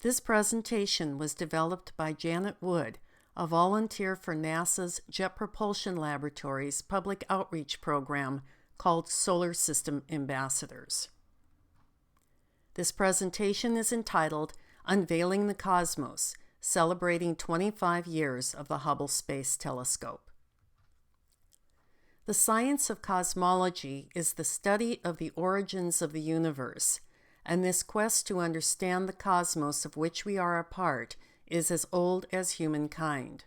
This presentation was developed by Janet Wood, a volunteer for NASA's Jet Propulsion Laboratory's public outreach program called Solar System Ambassadors. This presentation is entitled Unveiling the Cosmos, celebrating 25 years of the Hubble Space Telescope. The science of cosmology is the study of the origins of the universe, and this quest to understand the cosmos of which we are a part is as old as humankind.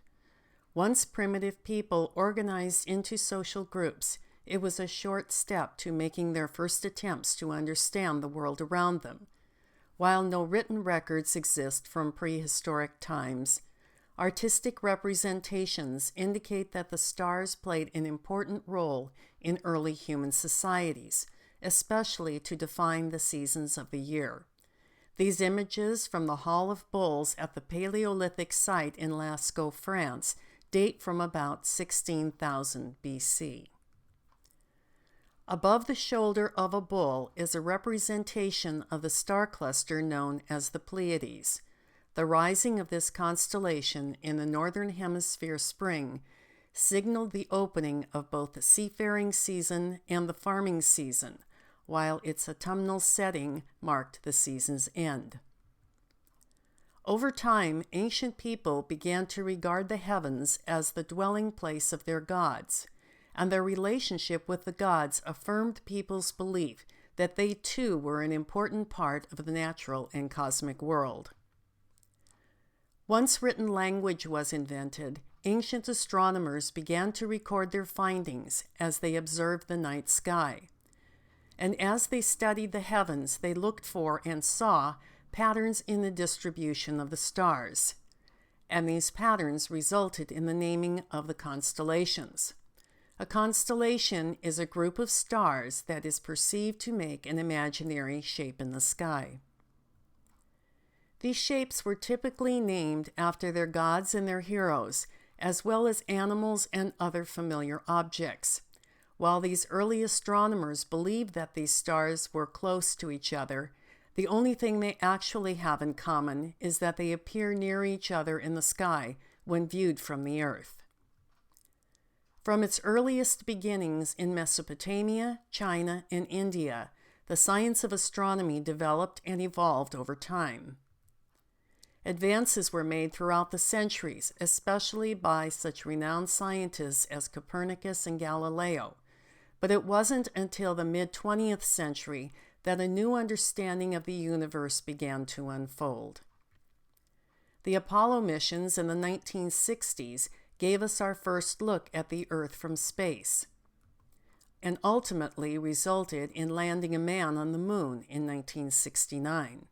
Once primitive people organized into social groups, it was a short step to making their first attempts to understand the world around them. While no written records exist from prehistoric times, artistic representations indicate that the stars played an important role in early human societies, especially to define the seasons of the year. These images from the Hall of Bulls at the Paleolithic site in Lascaux, France, date from about 16,000 BC. Above the shoulder of a bull is a representation of the star cluster known as the Pleiades. The rising of this constellation in the northern hemisphere spring signaled the opening of both the seafaring season and the farming season, while its autumnal setting marked the season's end. Over time, ancient people began to regard the heavens as the dwelling place of their gods, and their relationship with the gods affirmed people's belief that they too were an important part of the natural and cosmic world. Once written language was invented, ancient astronomers began to record their findings as they observed the night sky. And as they studied the heavens, they looked for and saw patterns in the distribution of the stars. And these patterns resulted in the naming of the constellations. A constellation is a group of stars that is perceived to make an imaginary shape in the sky. These shapes were typically named after their gods and their heroes, as well as animals and other familiar objects. While these early astronomers believed that these stars were close to each other, the only thing they actually have in common is that they appear near each other in the sky when viewed from the Earth. From its earliest beginnings in Mesopotamia, China, and India, the science of astronomy developed and evolved over time. Advances were made throughout the centuries, especially by such renowned scientists as Copernicus and Galileo, but it wasn't until the mid-20th century that a new understanding of the universe began to unfold. The Apollo missions in the 1960s gave us our first look at the Earth from space, and ultimately resulted in landing a man on the moon in 1969.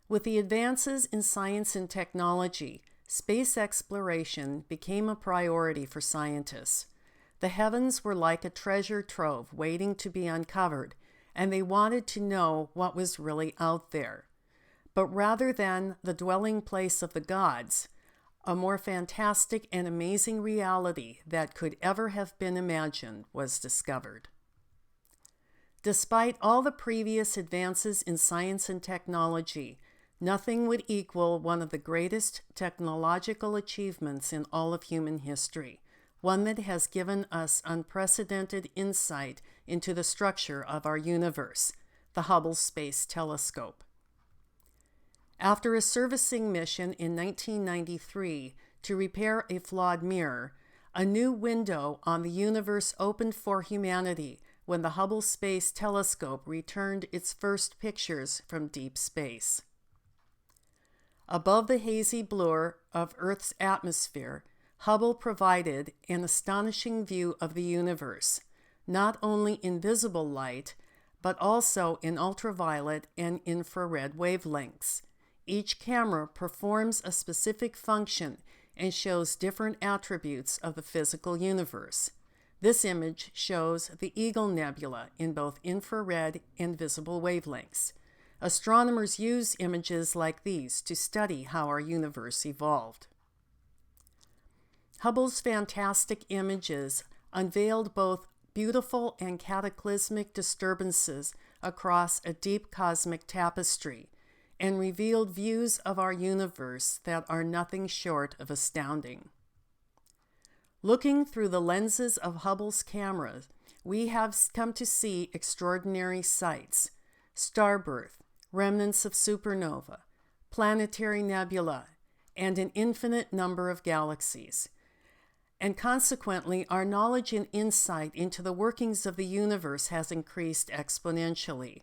With the advances in science and technology, space exploration became a priority for scientists. The heavens were like a treasure trove waiting to be uncovered, and they wanted to know what was really out there. But rather than the dwelling place of the gods, a more fantastic and amazing reality that could ever have been imagined was discovered. Despite all the previous advances in science and technology, nothing would equal one of the greatest technological achievements in all of human history, one that has given us unprecedented insight into the structure of our universe, the Hubble Space Telescope. After a servicing mission in 1993 to repair a flawed mirror, a new window on the universe opened for humanity when the Hubble Space Telescope returned its first pictures from deep space. Above the hazy blur of Earth's atmosphere, Hubble provided an astonishing view of the universe, not only in visible light, but also in ultraviolet and infrared wavelengths. Each camera performs a specific function and shows different attributes of the physical universe. This image shows the Eagle Nebula in both infrared and visible wavelengths. Astronomers use images like these to study how our universe evolved. Hubble's fantastic images unveiled both beautiful and cataclysmic disturbances across a deep cosmic tapestry, and revealed views of our universe that are nothing short of astounding. Looking through the lenses of Hubble's cameras, we have come to see extraordinary sights: star birth, remnants of supernova, planetary nebula, and an infinite number of galaxies. And consequently, our knowledge and insight into the workings of the universe has increased exponentially.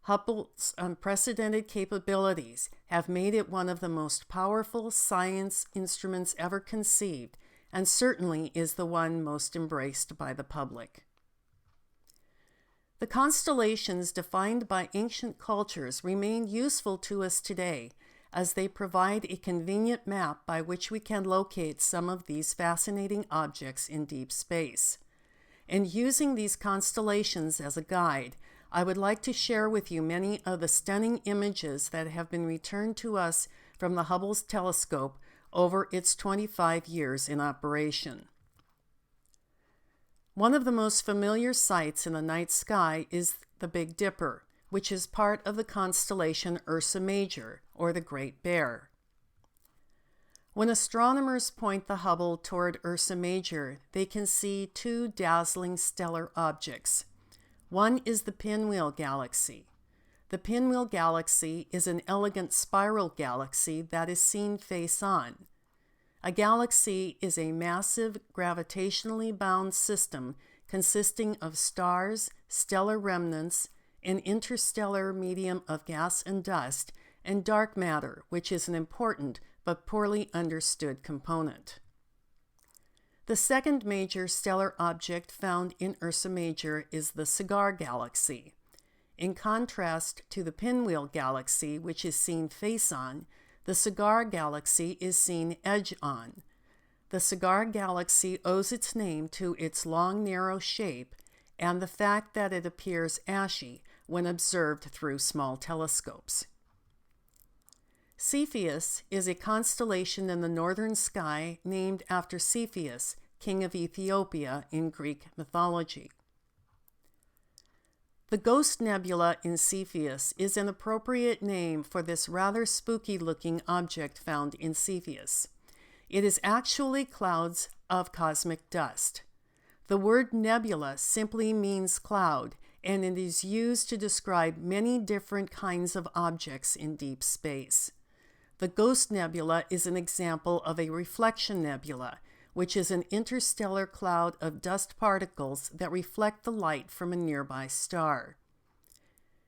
Hubble's unprecedented capabilities have made it one of the most powerful science instruments ever conceived, and certainly is the one most embraced by the public. The constellations defined by ancient cultures remain useful to us today, as they provide a convenient map by which we can locate some of these fascinating objects in deep space. And using these constellations as a guide, I would like to share with you many of the stunning images that have been returned to us from the Hubble telescope over its 25 years in operation. One of the most familiar sights in the night sky is the Big Dipper, which is part of the constellation Ursa Major, or the Great Bear. When astronomers point the Hubble toward Ursa Major, they can see two dazzling stellar objects. One is the Pinwheel Galaxy. The Pinwheel Galaxy is an elegant spiral galaxy that is seen face-on. A galaxy is a massive, gravitationally bound system consisting of stars, stellar remnants, an interstellar medium of gas and dust, and dark matter, which is an important but poorly understood component. The second major stellar object found in Ursa Major is the Cigar Galaxy. In contrast to the Pinwheel Galaxy, which is seen face-on, the Cigar Galaxy is seen edge-on. The Cigar Galaxy owes its name to its long, narrow shape and the fact that it appears ashy when observed through small telescopes. Cepheus is a constellation in the northern sky named after Cepheus, king of Ethiopia in Greek mythology. The Ghost Nebula in Cepheus is an appropriate name for this rather spooky-looking object found in Cepheus. It is actually clouds of cosmic dust. The word nebula simply means cloud, and it is used to describe many different kinds of objects in deep space. The Ghost Nebula is an example of a reflection nebula, which is an interstellar cloud of dust particles that reflect the light from a nearby star.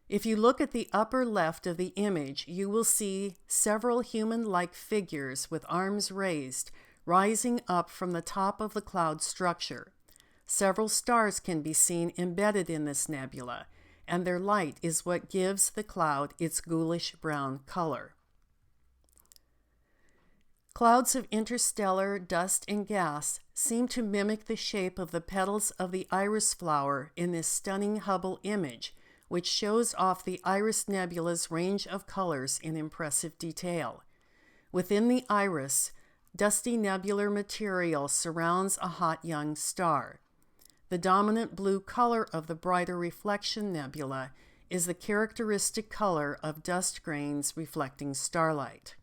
If you look at the upper left of the image, you will see several human-like figures with arms raised, rising up from the top of the cloud structure. Several stars can be seen embedded in this nebula, and their light is what gives the cloud its ghoulish brown color. Clouds of interstellar dust and gas seem to mimic the shape of the petals of the iris flower in this stunning Hubble image, which shows off the Iris Nebula's range of colors in impressive detail. Within the iris, dusty nebular material surrounds a hot young star. The dominant blue color of the brighter reflection nebula is the characteristic color of dust grains reflecting starlight.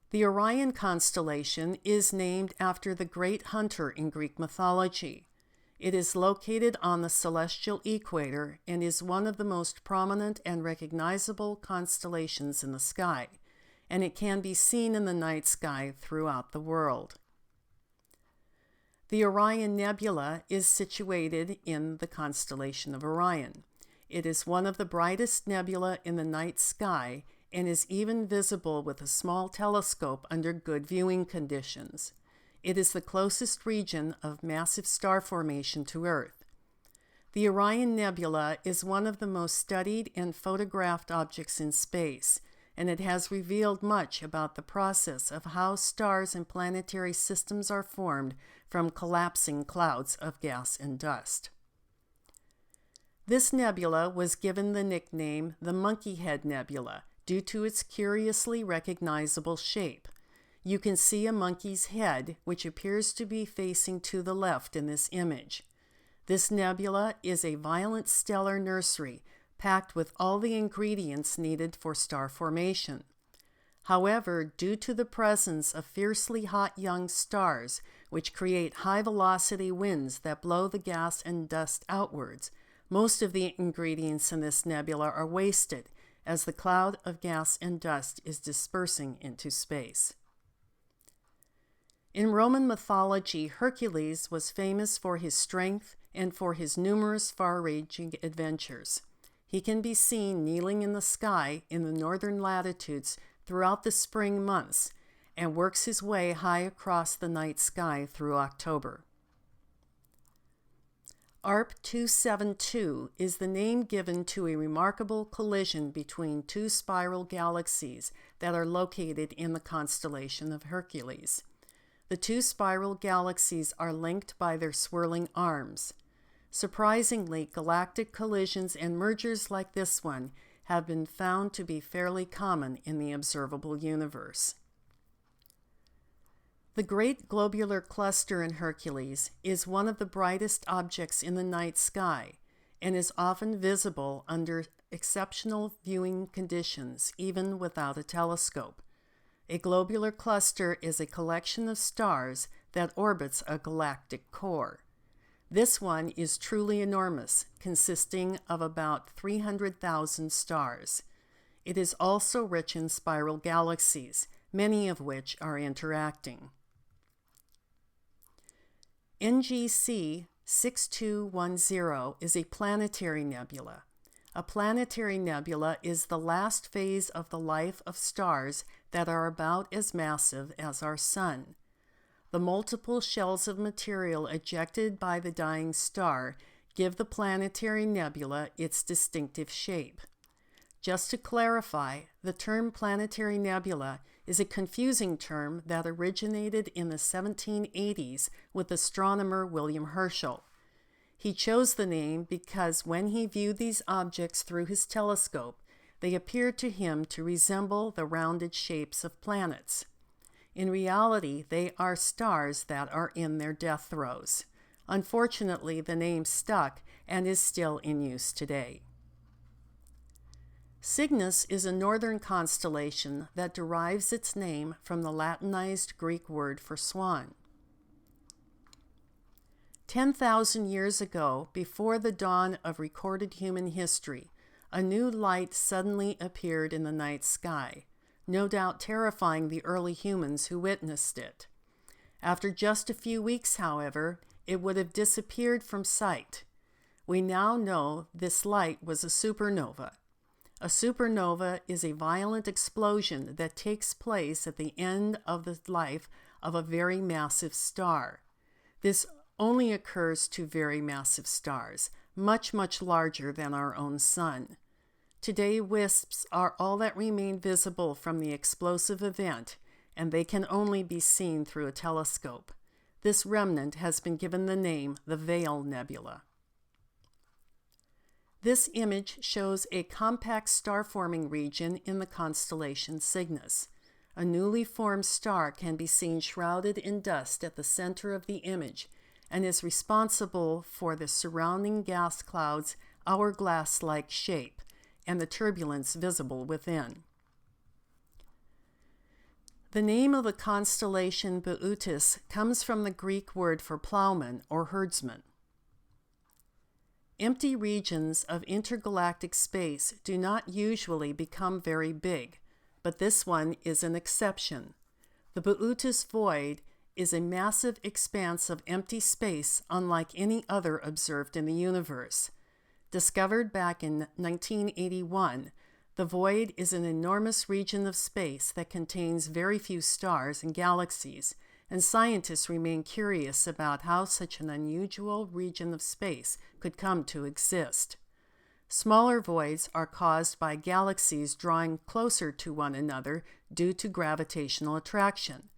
The Orion constellation is named after the great hunter in Greek mythology. It is located on the celestial equator and is one of the most prominent and recognizable constellations in the sky, and it can be seen in the night sky throughout the world. The Orion Nebula is situated in the constellation of Orion. It is one of the brightest nebula in the night sky and is even visible with a small telescope under good viewing conditions. It is the closest region of massive star formation to Earth. The Orion Nebula is one of the most studied and photographed objects in space, and it has revealed much about the process of how stars and planetary systems are formed from collapsing clouds of gas and dust. This nebula was given the nickname the Monkey Head Nebula due to its curiously recognizable shape. You can see a monkey's head, which appears to be facing to the left in this image. This nebula is a violent stellar nursery, packed with all the ingredients needed for star formation. However, due to the presence of fiercely hot young stars, which create high-velocity winds that blow the gas and dust outwards, most of the ingredients in this nebula are wasted as the cloud of gas and dust is dispersing into space. In Roman mythology, Hercules was famous for his strength and for his numerous far-ranging adventures. He can be seen kneeling in the sky in the northern latitudes throughout the spring months and works his way high across the night sky through October. ARP 272 is the name given to a remarkable collision between two spiral galaxies that are located in the constellation of Hercules. The two spiral galaxies are linked by their swirling arms. Surprisingly, galactic collisions and mergers like this one have been found to be fairly common in the observable universe. The Great Globular Cluster in Hercules is one of the brightest objects in the night sky and is often visible under exceptional viewing conditions, even without a telescope. A globular cluster is a collection of stars that orbits a galactic core. This one is truly enormous, consisting of about 300,000 stars. It is also rich in spiral galaxies, many of which are interacting. NGC 6210 is a planetary nebula. A planetary nebula is the last phase of the life of stars that are about as massive as our Sun. The multiple shells of material ejected by the dying star give the planetary nebula its distinctive shape. Just to clarify, the term planetary nebula is a confusing term that originated in the 1780s with astronomer William Herschel. He chose the name because when he viewed these objects through his telescope, they appeared to him to resemble the rounded shapes of planets. In reality, they are stars that are in their death throes. Unfortunately, the name stuck and is still in use today. Cygnus is a northern constellation that derives its name from the Latinized Greek word for swan. 10,000 years ago, before the dawn of recorded human history, a new light suddenly appeared in the night sky, no doubt terrifying the early humans who witnessed it. After just a few weeks, however, it would have disappeared from sight. We now know this light was a supernova. A supernova is a violent explosion that takes place at the end of the life of a very massive star. This only occurs to very massive stars, much, much larger than our own sun. Today, wisps are all that remain visible from the explosive event, and they can only be seen through a telescope. This remnant has been given the name the Veil Nebula. This image shows a compact star-forming region in the constellation Cygnus. A newly formed star can be seen shrouded in dust at the center of the image and is responsible for the surrounding gas cloud's hourglass-like shape and the turbulence visible within. The name of the constellation Bootes comes from the Greek word for plowman or herdsman. Empty regions of intergalactic space do not usually become very big, but this one is an exception. The Bootes void is a massive expanse of empty space unlike any other observed in the universe. Discovered back in 1981, the void is an enormous region of space that contains very few stars and galaxies, and scientists remain curious about how such an unusual region of space could come to exist. Smaller voids are caused by galaxies drawing closer to one another due to gravitational attraction.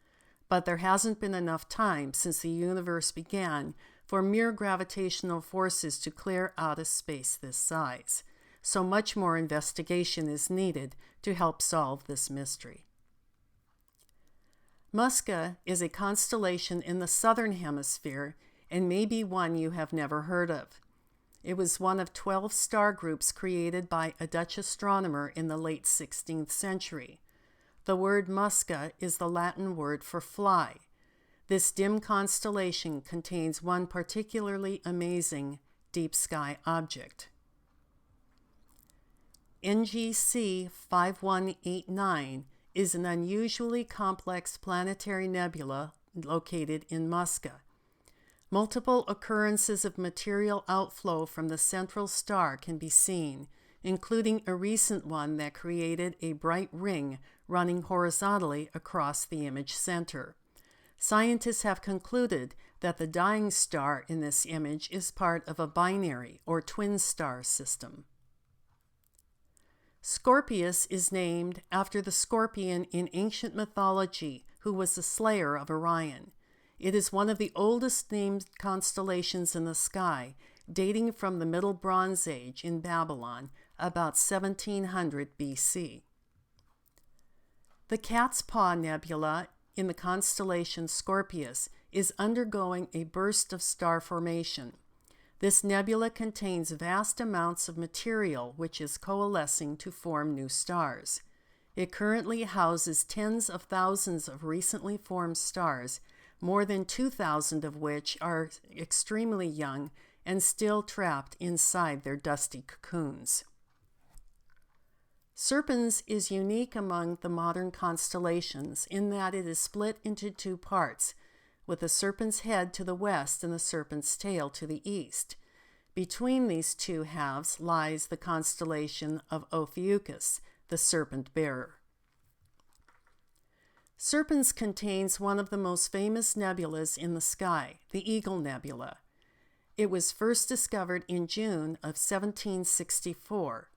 But there hasn't been enough time since the universe began for mere gravitational forces to clear out a space this size. So much more investigation is needed to help solve this mystery. Musca is a constellation in the southern hemisphere and may be one you have never heard of. It was one of 12 star groups created by a Dutch astronomer in the late 16th century. The word musca is the Latin word for fly. This dim constellation contains one particularly amazing deep sky object. NGC 5189 is an unusually complex planetary nebula located in Musca. Multiple occurrences of material outflow from the central star can be seen, including a recent one that created a bright ring running horizontally across the image center. Scientists have concluded that the dying star in this image is part of a binary or twin star system. Scorpius is named after the scorpion in ancient mythology who was the slayer of Orion. It is one of the oldest named constellations in the sky, dating from the Middle Bronze Age in Babylon, about 1700 BC. The Cat's Paw Nebula in the constellation Scorpius is undergoing a burst of star formation. This nebula contains vast amounts of material which is coalescing to form new stars. It currently houses tens of thousands of recently formed stars, more than 2,000 of which are extremely young and still trapped inside their dusty cocoons. Serpens is unique among the modern constellations in that it is split into two parts, with the serpent's head to the west and the serpent's tail to the east. Between these two halves lies the constellation of Ophiuchus, the serpent bearer. Serpens contains one of the most famous nebulas in the sky, the Eagle Nebula. It was first discovered in June of 1764.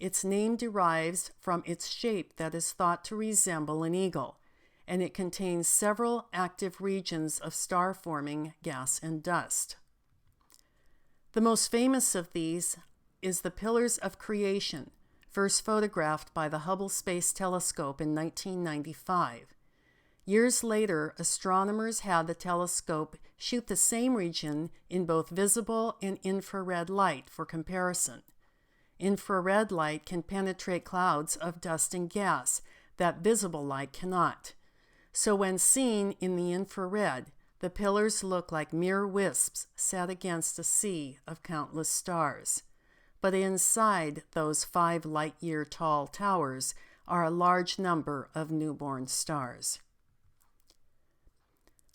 Its name derives from its shape that is thought to resemble an eagle, and it contains several active regions of star-forming gas and dust. The most famous of these is the Pillars of Creation, first photographed by the Hubble Space Telescope in 1995. Years later, astronomers had the telescope shoot the same region in both visible and infrared light for comparison. Infrared light can penetrate clouds of dust and gas that visible light cannot. So when seen in the infrared, the pillars look like mere wisps set against a sea of countless stars. But inside those 5 light-year tall towers are a large number of newborn stars.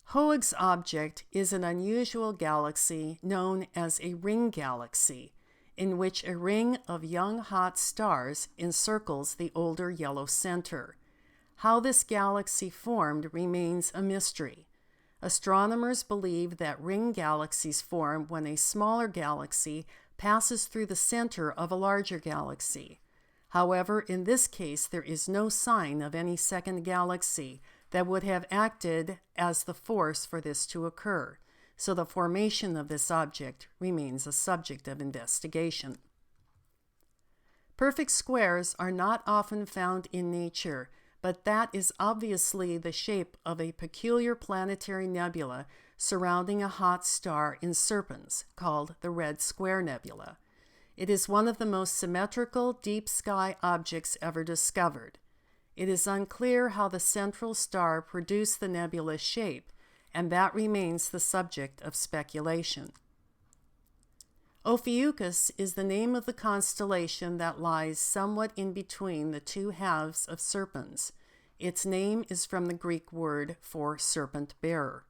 Hoag's object is an unusual galaxy known as a ring galaxy, in which a ring of young hot stars encircles the older yellow center. How this galaxy formed remains a mystery. Astronomers believe that ring galaxies form when a smaller galaxy passes through the center of a larger galaxy. However, in this case, there is no sign of any second galaxy that would have acted as the force for this to occur, so the formation of this object remains a subject of investigation. Perfect squares are not often found in nature, but that is obviously the shape of a peculiar planetary nebula surrounding a hot star in Serpens, called the Red Square Nebula. It is one of the most symmetrical deep sky objects ever discovered. It is unclear how the central star produced the nebula's shape, and that remains the subject of speculation. Ophiuchus is the name of the constellation that lies somewhat in between the two halves of Serpens. Its name is from the Greek word for serpent bearer.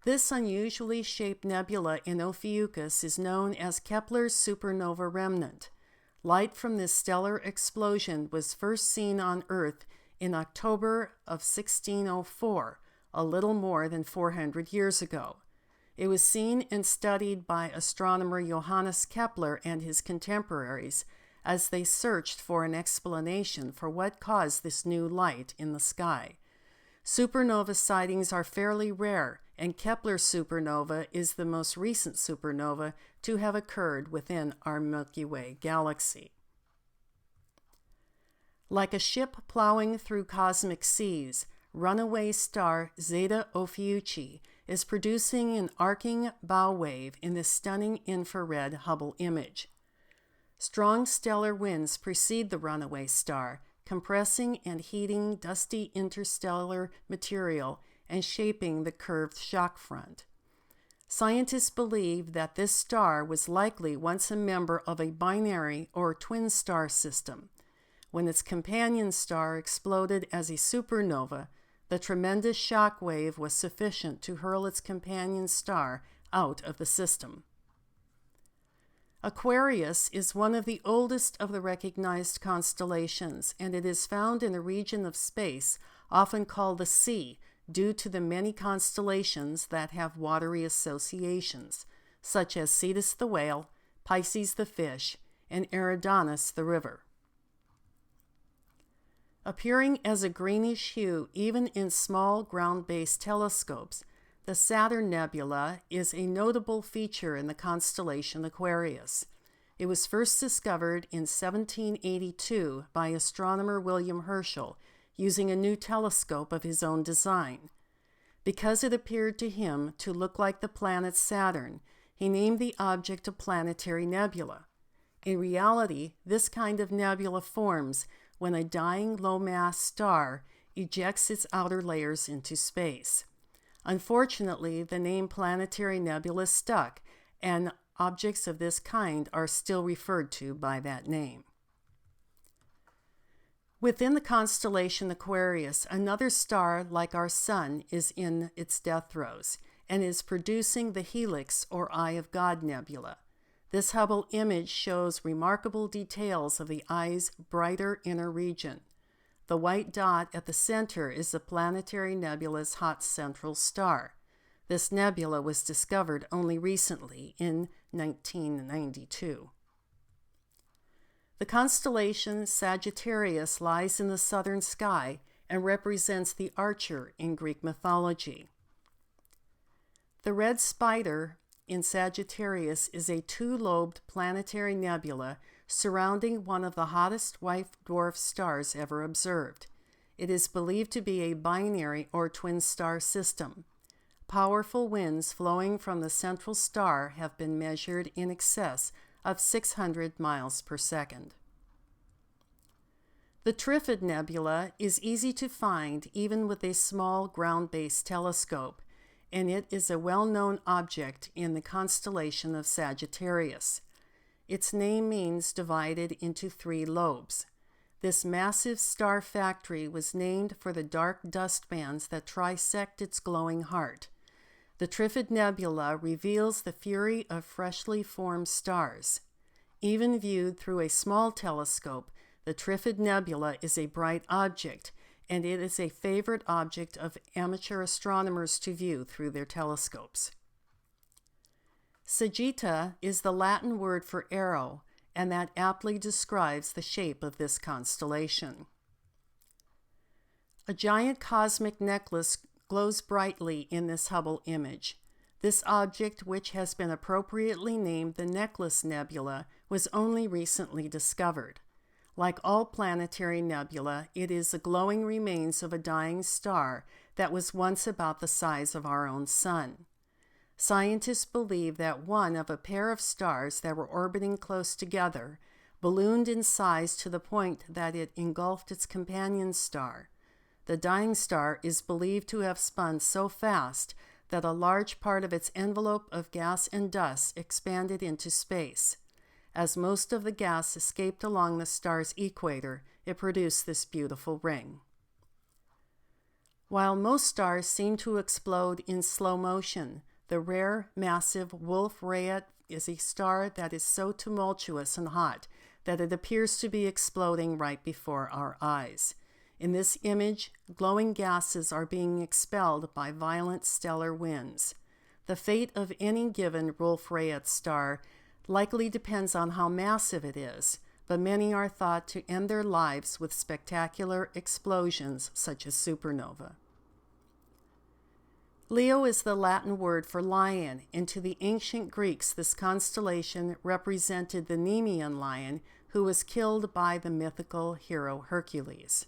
This unusually shaped nebula in Ophiuchus is known as Kepler's supernova remnant. Light from this stellar explosion was first seen on Earth in October of 1604, a little more than 400 years ago. It was seen and studied by astronomer Johannes Kepler and his contemporaries as they searched for an explanation for what caused this new light in the sky. Supernova sightings are fairly rare, and Kepler's supernova is the most recent supernova to have occurred within our Milky Way galaxy. Like a ship plowing through cosmic seas, runaway star Zeta Ophiuchi is producing an arcing bow wave in this stunning infrared Hubble image. Strong stellar winds precede the runaway star, compressing and heating dusty interstellar material and shaping the curved shock front. Scientists believe that this star was likely once a member of a binary or twin star system. When its companion star exploded as a supernova, the tremendous shock wave was sufficient to hurl its companion star out of the system. Aquarius is one of the oldest of the recognized constellations, and it is found in a region of space often called the sea due to the many constellations that have watery associations, such as Cetus the whale, Pisces the fish, and Eridanus the river. Appearing as a greenish hue even in small ground-based telescopes, the Saturn Nebula is a notable feature in the constellation Aquarius. It was first discovered in 1782 by astronomer William Herschel using a new telescope of his own design. Because it appeared to him to look like the planet Saturn, he named the object a planetary nebula. In reality, this kind of nebula forms when a dying low-mass star ejects its outer layers into space. Unfortunately, the name planetary nebula stuck, and objects of this kind are still referred to by that name. Within the constellation Aquarius, another star like our Sun is in its death throes and is producing the Helix or Eye of God nebula. This Hubble image shows remarkable details of the eye's brighter inner region. The white dot at the center is the planetary nebula's hot central star. This nebula was discovered only recently in 1992. The constellation Sagittarius lies in the southern sky and represents the archer in Greek mythology. The red spider in Sagittarius is a two-lobed planetary nebula surrounding one of the hottest white dwarf stars ever observed. It is believed to be a binary or twin star system. Powerful winds flowing from the central star have been measured in excess of 600 miles per second. The Trifid Nebula is easy to find even with a small ground-based telescope, and it is a well-known object in the constellation of Sagittarius. Its name means divided into three lobes. This massive star factory was named for the dark dust bands that trisect its glowing heart. The Trifid Nebula reveals the fury of freshly formed stars. Even viewed through a small telescope, the Trifid Nebula is a bright object, and it is a favorite object of amateur astronomers to view through their telescopes. Sagitta is the Latin word for arrow, and that aptly describes the shape of this constellation. A giant cosmic necklace glows brightly in this Hubble image. This object, which has been appropriately named the Necklace Nebula, was only recently discovered. Like all planetary nebula, it is the glowing remains of a dying star that was once about the size of our own sun. Scientists believe that one of a pair of stars that were orbiting close together ballooned in size to the point that it engulfed its companion star. The dying star is believed to have spun so fast that a large part of its envelope of gas and dust expanded into space. As most of the gas escaped along the star's equator, it produced this beautiful ring. While most stars seem to explode in slow motion, the rare, massive Wolf-Rayet is a star that is so tumultuous and hot that it appears to be exploding right before our eyes. In this image, glowing gases are being expelled by violent stellar winds. The fate of any given Wolf-Rayet star likely depends on how massive it is, but many are thought to end their lives with spectacular explosions such as supernova. Leo is the Latin word for lion, and to the ancient Greeks this constellation represented the Nemean lion who was killed by the mythical hero Hercules.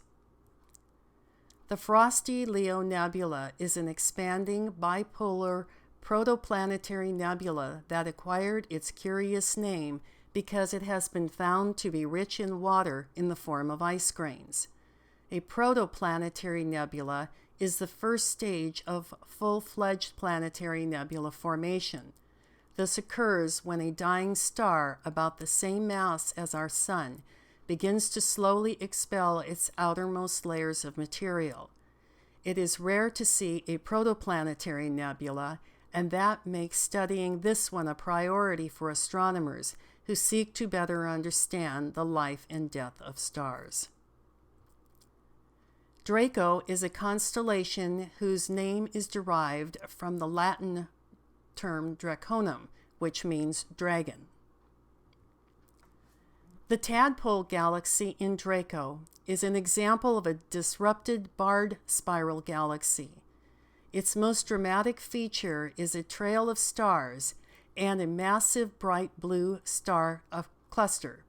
The frosty Leo Nebula is an expanding bipolar protoplanetary nebula that acquired its curious name because it has been found to be rich in water in the form of ice grains. A protoplanetary nebula is the first stage of full-fledged planetary nebula formation. This occurs when a dying star about the same mass as our Sun begins to slowly expel its outermost layers of material. It is rare to see a protoplanetary nebula, and that makes studying this one a priority for astronomers who seek to better understand the life and death of stars. Draco is a constellation whose name is derived from the Latin term draconum, which means dragon. The Tadpole galaxy in Draco is an example of a disrupted barred spiral galaxy. Its most dramatic feature is a trail of stars and a massive bright blue star cluster.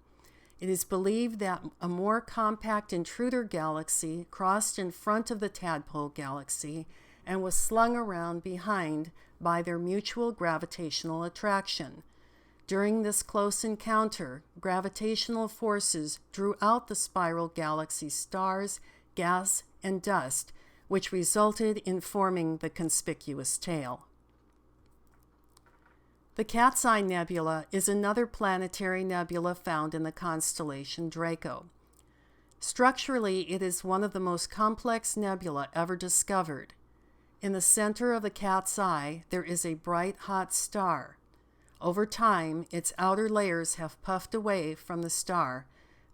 It is believed that a more compact intruder galaxy crossed in front of the Tadpole galaxy and was slung around behind by their mutual gravitational attraction. During this close encounter, gravitational forces drew out the spiral galaxy's stars, gas, and dust, which resulted in forming the conspicuous tail. The Cat's Eye Nebula is another planetary nebula found in the constellation Draco. Structurally, it is one of the most complex nebula ever discovered. In the center of the Cat's Eye, there is a bright, hot star. Over time, its outer layers have puffed away from the star,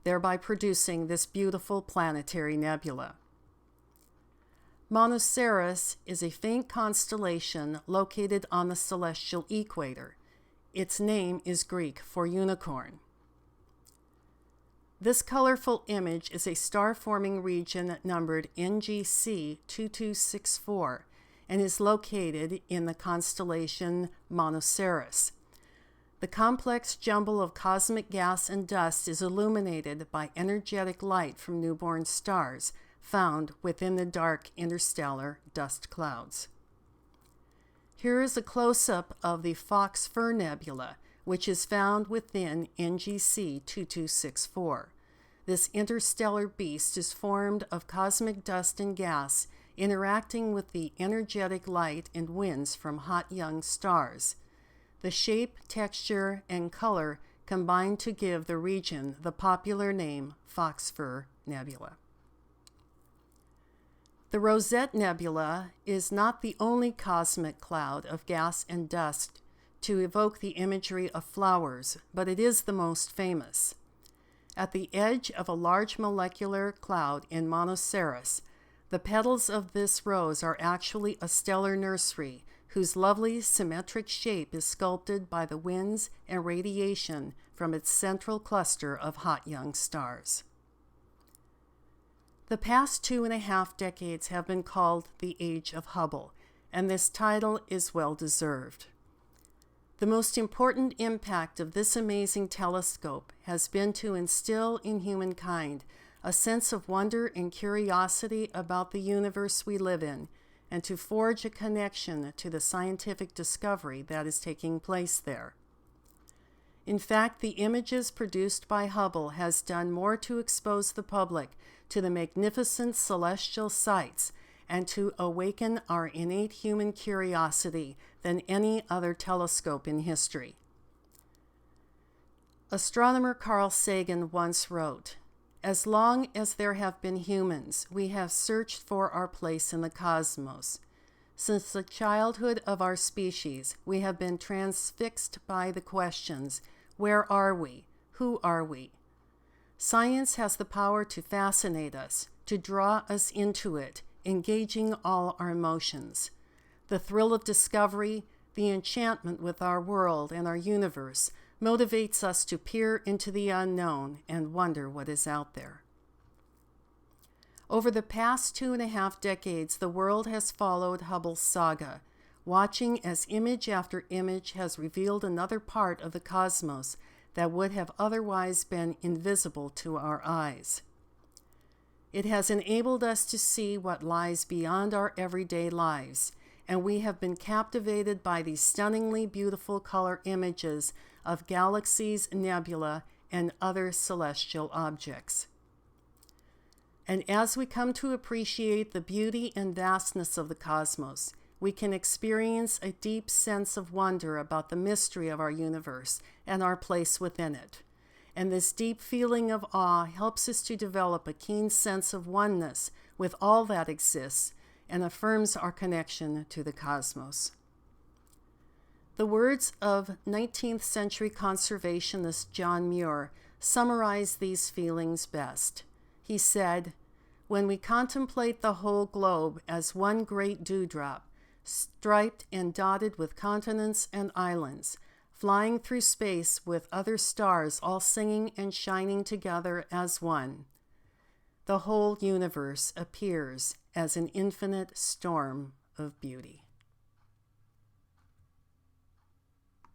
thereby producing this beautiful planetary nebula. Monoceros is a faint constellation located on the celestial equator. Its name is Greek for unicorn. This colorful image is a star-forming region numbered NGC 2264 and is located in the constellation Monoceros. The complex jumble of cosmic gas and dust is illuminated by energetic light from newborn stars found within the dark interstellar dust clouds. Here is a close-up of the Fox Fir Nebula, which is found within NGC 2264. This interstellar beast is formed of cosmic dust and gas interacting with the energetic light and winds from hot young stars. The shape, texture, and color combine to give the region the popular name Fox Fir Nebula. The Rosette Nebula is not the only cosmic cloud of gas and dust to evoke the imagery of flowers, but it is the most famous. At the edge of a large molecular cloud in Monoceros, the petals of this rose are actually a stellar nursery whose lovely symmetric shape is sculpted by the winds and radiation from its central cluster of hot young stars. The past 2.5 decades have been called the Age of Hubble, and this title is well deserved. The most important impact of this amazing telescope has been to instill in humankind a sense of wonder and curiosity about the universe we live in, and to forge a connection to the scientific discovery that is taking place there. In fact, the images produced by Hubble has done more to expose the public to the magnificent celestial sights and to awaken our innate human curiosity than any other telescope in history. Astronomer Carl Sagan once wrote, "As long as there have been humans, we have searched for our place in the cosmos. Since the childhood of our species, we have been transfixed by the questions, where are we? Who are we? Science has the power to fascinate us, to draw us into it, engaging all our emotions. The thrill of discovery, the enchantment with our world and our universe, motivates us to peer into the unknown and wonder what is out there." Over the past 2.5 decades, the world has followed Hubble's saga, watching as image after image has revealed another part of the cosmos that would have otherwise been invisible to our eyes. It has enabled us to see what lies beyond our everyday lives, and we have been captivated by these stunningly beautiful color images of galaxies, nebula, and other celestial objects. And as we come to appreciate the beauty and vastness of the cosmos, we can experience a deep sense of wonder about the mystery of our universe and our place within it. And this deep feeling of awe helps us to develop a keen sense of oneness with all that exists and affirms our connection to the cosmos. The words of 19th century conservationist John Muir summarize these feelings best. He said, "When we contemplate the whole globe as one great dewdrop, striped and dotted with continents and islands, flying through space with other stars all singing and shining together as one, the whole universe appears as an infinite storm of beauty."